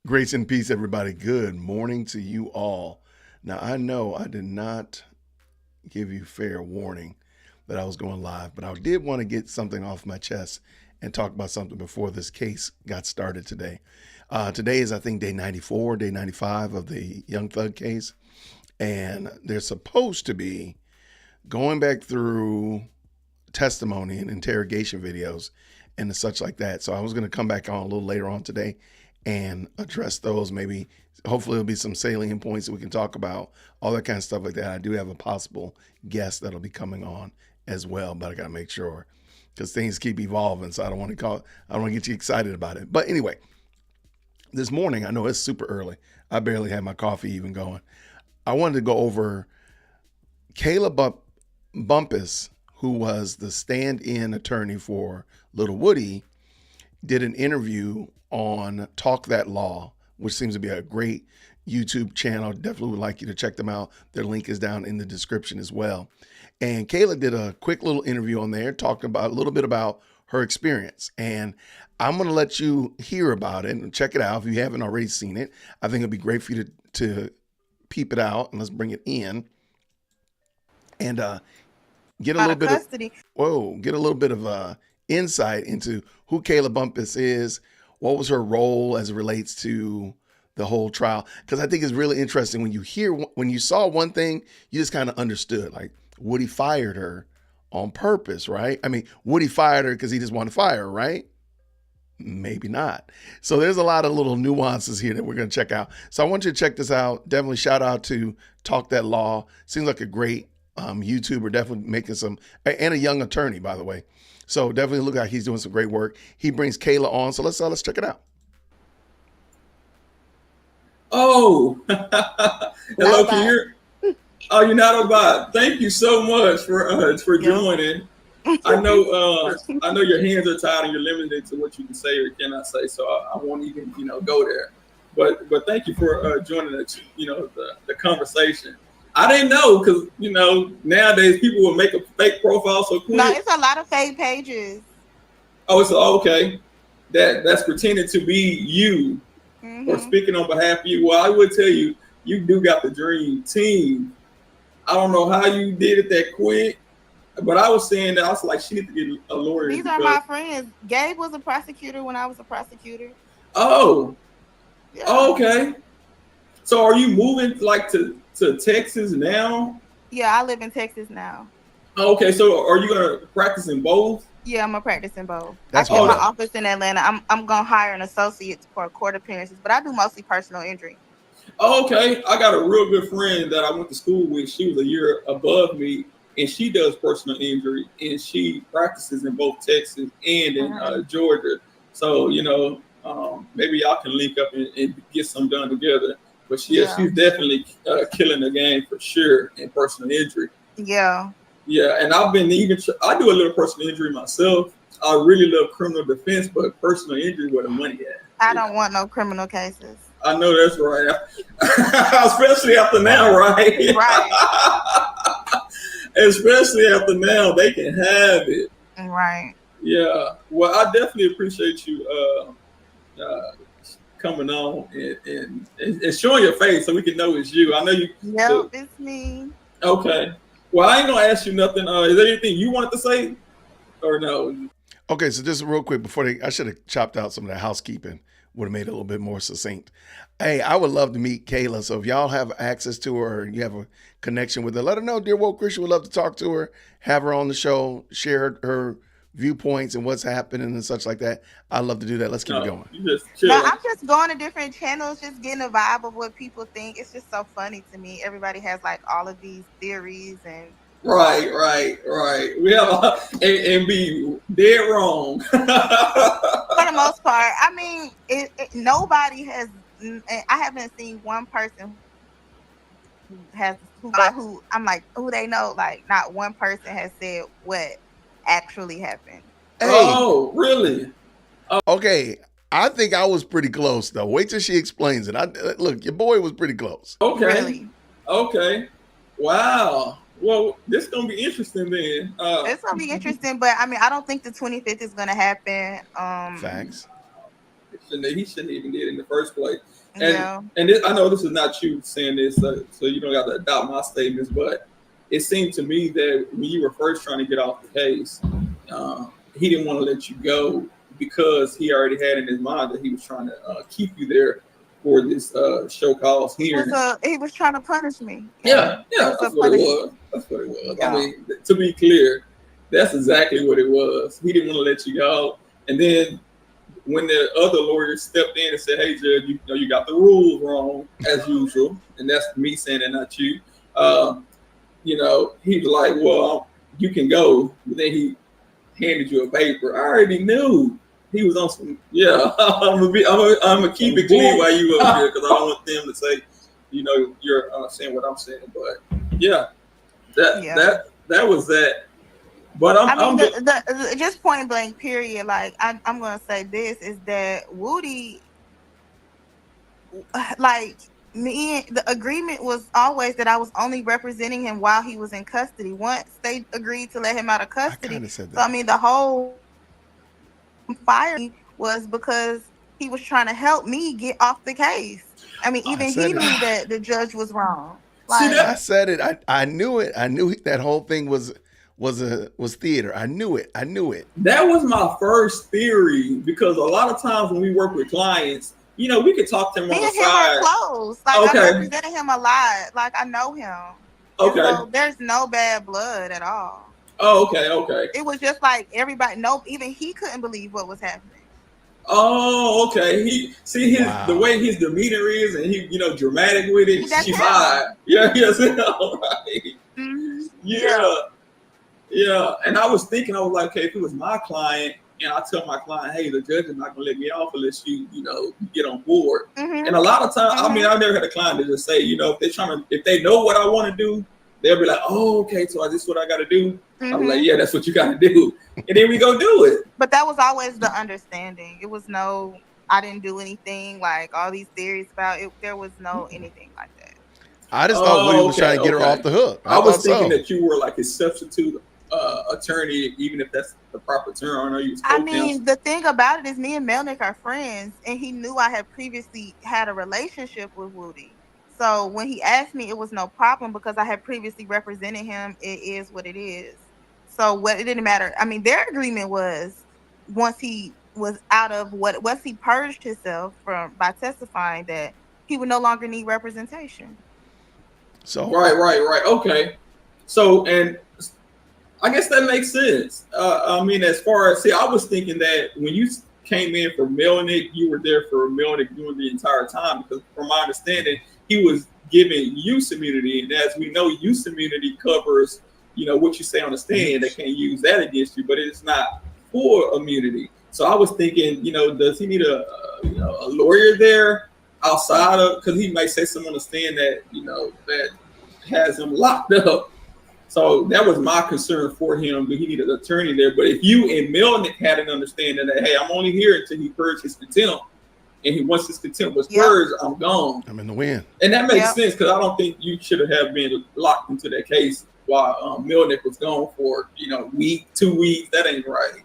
Grace and peace, everybody. Good morning to you all. Now, I know I did not give you fair warning that I was going live, but I did want to get something off my chest and talk about something before this case got started today. Today is, I think, day 94, day 95 of the Young Thug case. And they're supposed to be going back through testimony and interrogation videos and such like that. So I was going to come back on a little later on today and address those. Maybe, hopefully, there'll be some salient points that we can talk about, all that kind of stuff like that. I do have a possible guest that'll be coming on as well, but I got to make sure because things keep evolving. So I don't want to get you excited about it. But anyway, this morning, I know it's super early. I barely had my coffee even going. I wanted to go over Kayla Bumpus, who was the stand-in attorney for Little Woody, did an interview on Talk That Law, which seems to be a great YouTube channel. Definitely would like you to check them out. Their link is down in the description as well. And Kayla did a quick little interview on there, talking about a little bit about her experience. And I'm going to let you hear about it and check it out if you haven't already seen it. I think it'd be great for you to peep it out, and let's bring it in and get a out little of bit of custody. get a little bit of insight into who Kayla Bumpus is, what was her role as it relates to the whole trial. Because I think it's really interesting when you saw one thing, you just kind of understood, like Woody fired her on purpose, right? I mean, Woody fired her because he just wanted to fire her, right? Maybe not. So there's a lot of little nuances here that we're going to check out. So I want you to check this out. Definitely shout out to Talk That Law. Seems like a great YouTuber, definitely making some, and a young attorney, by the way. So definitely look like he's doing some great work. He brings Kayla on. So let's check it out. Oh, hello, can you hear? Oh, you're not about. Thank you so much for joining. I know your hands are tied and you're limited to what you can say or cannot say, so I won't even go there. But thank you for joining the conversation. I didn't know because nowadays people will make a fake profile so No, quick. it's a lot of fake pages. Oh, it's okay. That's pretending to be you or Hmm. speaking on behalf of you. Well, I would tell you, you do got the dream team. I don't know how you did it that quick, but I was saying that I was like, she need to get a lawyer These are because my friends. Gabe was a prosecutor when I was a prosecutor. oh, Yeah. okay. So are you moving like to Texas now? Yeah, I live in Texas now. Okay, so are you gonna practice in both? Yeah, I'm a practicing both. I That's keep Oh, my wild. office in Atlanta. I'm gonna hire an associate for court appearances, but I do mostly personal injury. okay. I got a real good friend that I went to school with. She was a year above me, and she does personal injury, and she practices in both Texas and in Mhm. Georgia. So maybe y'all can link up and get some done together. But Yeah. she's definitely killing the game for sure in personal injury. Yeah. Yeah, and I've been I do a little personal injury myself. I really love criminal defense, but personal injury where the money at. I don't want no criminal cases. I know that's right. Especially after now, Wow. right? Right. Especially after now, they can have it. Right. Yeah. Well, I definitely appreciate you coming on and showing your face so we can know it's you. I know you. Yep, it's me. Okay. Well, I ain't gonna ask you nothing. Is there anything you wanted to say or no? Okay, so just real quick I should have chopped out some of the housekeeping. Would have made it a little bit more succinct. Hey, I would love to meet Kayla. So if y'all have access to her or you have a connection with her, let her know. Dear Woke Christian would love to talk to her, have her on the show, share her viewpoints and what's happening and such like that. I'd love to do that. Let's keep it No, going. you just No, chilling. I'm just going to different channels, just getting a vibe of what people think. It's just so funny to me. Everybody has like all of these theories, and Right. We have and be dead wrong. for the most part, I mean, nobody has. I haven't seen one person who has who I'm like who they know. Like, not one person has said what actually happened. Hey, Oh, really? okay. I think I was pretty close though. Wait till she explains it. Look, your boy was pretty close. Okay. Really, Okay. Wow. Well, this is gonna be interesting then. it's gonna be interesting, but I mean, I don't think the 25th is gonna happen. Facts. He shouldn't even did it in the first place. Yeah. And this, I know this is not you saying this, so you don't got to adopt my statements, but it seemed to me that when you were first trying to get off the case, he didn't want to let you go because he already had in his mind that he was trying to keep you there for this show cause hearing. He was trying to punish me. Yeah, that's what it was. That's what it was. Yeah. I mean, to be clear, that's exactly what it was. He didn't want to let you go, and then when the other lawyer stepped in and said, "Hey, Judge, you got the rules wrong as usual," and that's me saying that, not you. He was like, "Well, you can go," but then he handed you a paper. I already knew he was on some. Yeah, I'm gonna keep it clean while you up here because I don't want them to say, you're saying what I'm saying. But yeah, that was that. But I'm just point blank period. Like I'm gonna say this is that Woody, like me, the agreement was always that I was only representing him while he was in custody. Once they agreed to let him out of custody, so I mean the whole fire was because he was trying to help me get off the case. I mean, even he knew that the judge was wrong. Like, I said it. I knew it. I knew that whole thing was theater. I knew it. That was my first theory because a lot of times when we work with clients, we could talk to him on the side. Him are close. Like I represented him a lot. Like I know him. Okay. So there's no bad blood at all. Oh, okay. It was just like everybody. No, even he couldn't believe what was happening. Oh, okay. The way his demeanor is, and he, dramatic with it. She's high. Yeah, yes, all right. Mm-hmm. Yeah. And I was thinking, I was like, okay, if it was my client, and I tell my client, hey, the judge is not gonna let me off unless you get on board. Mm-hmm. And a lot of times, I mean, I've never had a client that just say, if they know what I want to do, they'll be like, oh, okay, so this is what I got to do. Mm-hmm. I'm like, yeah, that's what you got to do. And then we go do it. But that was always the understanding. It was I didn't do anything, like all these theories about it. There was no anything like that. I just thought Woody was trying to get her off the hook. I was thinking that you were like a substitute attorney, even if that's the proper term. I know you. I mean, the thing about it is me and Melnick are friends, and he knew I had previously had a relationship with Woody. So when he asked me, it was no problem because I had previously represented him. It is what it is. So it didn't matter. I mean, their agreement was once he was once he purged himself by testifying that he would no longer need representation. So right. Okay. So, and I guess that makes sense. I mean, as far as, I was thinking that when you came in for Melnick, you were there for Melnick during the entire time because from my understanding, he was giving use immunity. And as we know, use immunity covers, what you say on the stand. They can't use that against you, but it's not full immunity. So I was thinking, does he need a lawyer there outside of, because he might say something on the stand that, that has him locked up. So that was my concern for him. Do he need an attorney there? But if you and Melnick had an understanding that, hey, I'm only here until he purges his contempt, and once his contempt was purged, I'm gone. I'm in the wind. And that makes sense because I don't think you should have been locked into that case while Melnick was gone for week, 2 weeks. That ain't right.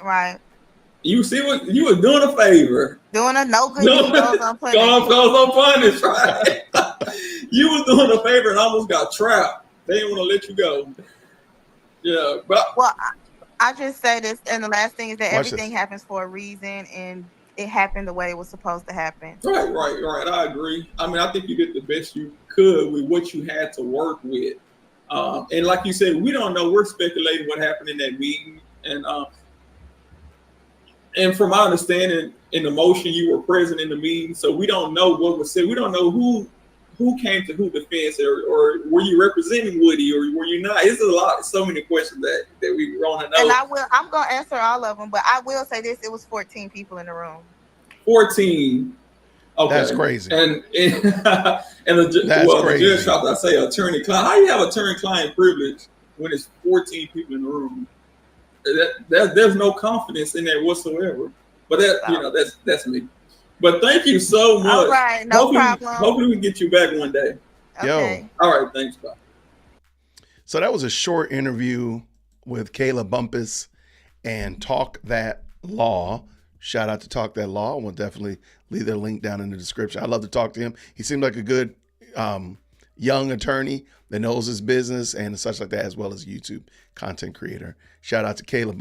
Right. You see what you were doing a favor. Doing a no good deed goes unpunished. Goes unpunished, right? You was doing a favor and almost got trapped. They didn't want to let you go. Yeah, but I just say this, and the last thing is that everything happens for a reason, and it happened the way it was supposed to happen. Right. I agree. I mean, I think you did the best you could with what you had to work with. And like you said, we don't know. We're speculating what happened in that meeting, and from my understanding, in the motion, you were present in the meeting, so we don't know what was said. We don't know who came to who defense, or were you representing Woody, or were you not? It's so many questions that we want to know. And I'm going to answer all of them, but I will say this: it was 14 people in the room. 14. Okay, that's crazy. And the judge tried to say attorney-client. How you have attorney-client privilege when it's 14 people in the room? There's no confidence in that whatsoever. But that's me. But thank you so much. All right, problem. Hopefully we can get you back one day. Okay. All right, thanks, bye. So that was a short interview with Kayla Bumpus and Talk That Law. shout out to Talk That Law. We'll definitely leave their link down in the description. I'd love to talk to him. He seemed like a good young attorney that knows his business and such like that, as well as YouTube content creator. Shout out to Kayla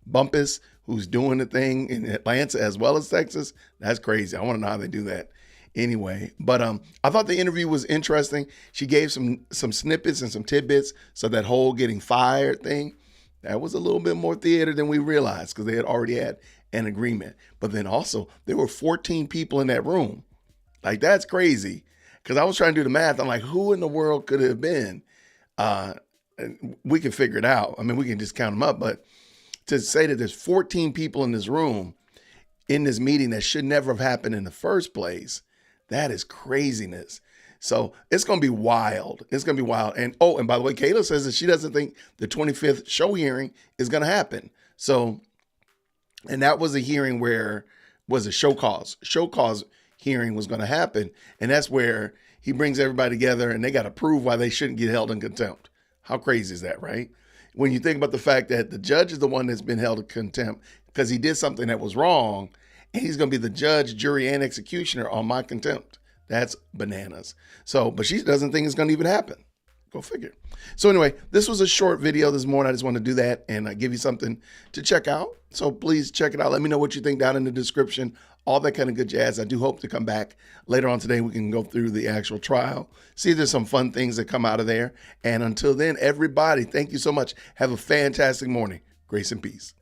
Bumpus, who's doing the thing in Atlanta as well as Texas. That's crazy. I want to know how they do that. Anyway, but I thought the interview was interesting. She gave some snippets and some tidbits. So that whole getting fired thing, that was a little bit more theater than we realized, because they had already had an agreement. But then also there were 14 people in that room. Like, that's crazy. Because I was trying to do the math. I'm like, who in the world could it have been? And we can figure it out. I mean, we can just count them up. But to say that there's 14 people in this room in this meeting that should never have happened in the first place, that is craziness. So it's going to be wild. It's going to be wild. And and by the way, Kayla says that she doesn't think the 25th show hearing is going to happen. So, and that was a hearing where was a show cause hearing was going to happen. And that's where he brings everybody together and they got to prove why they shouldn't get held in contempt. How crazy is that, right? When you think about the fact that the judge is the one that's been held in contempt because he did something that was wrong, and he's going to be the judge, jury, and executioner on my contempt. That's bananas. So, but she doesn't think it's going to even happen. Go figure. So anyway, this was a short video this morning. I just want to do that and give you something to check out. So please check it out. Let me know what you think down in the description. All that kind of good jazz. I do hope to come back later on today. We can go through the actual trial, see if there's some fun things that come out of there. And until then, everybody, thank you so much. Have a fantastic morning. Grace and peace.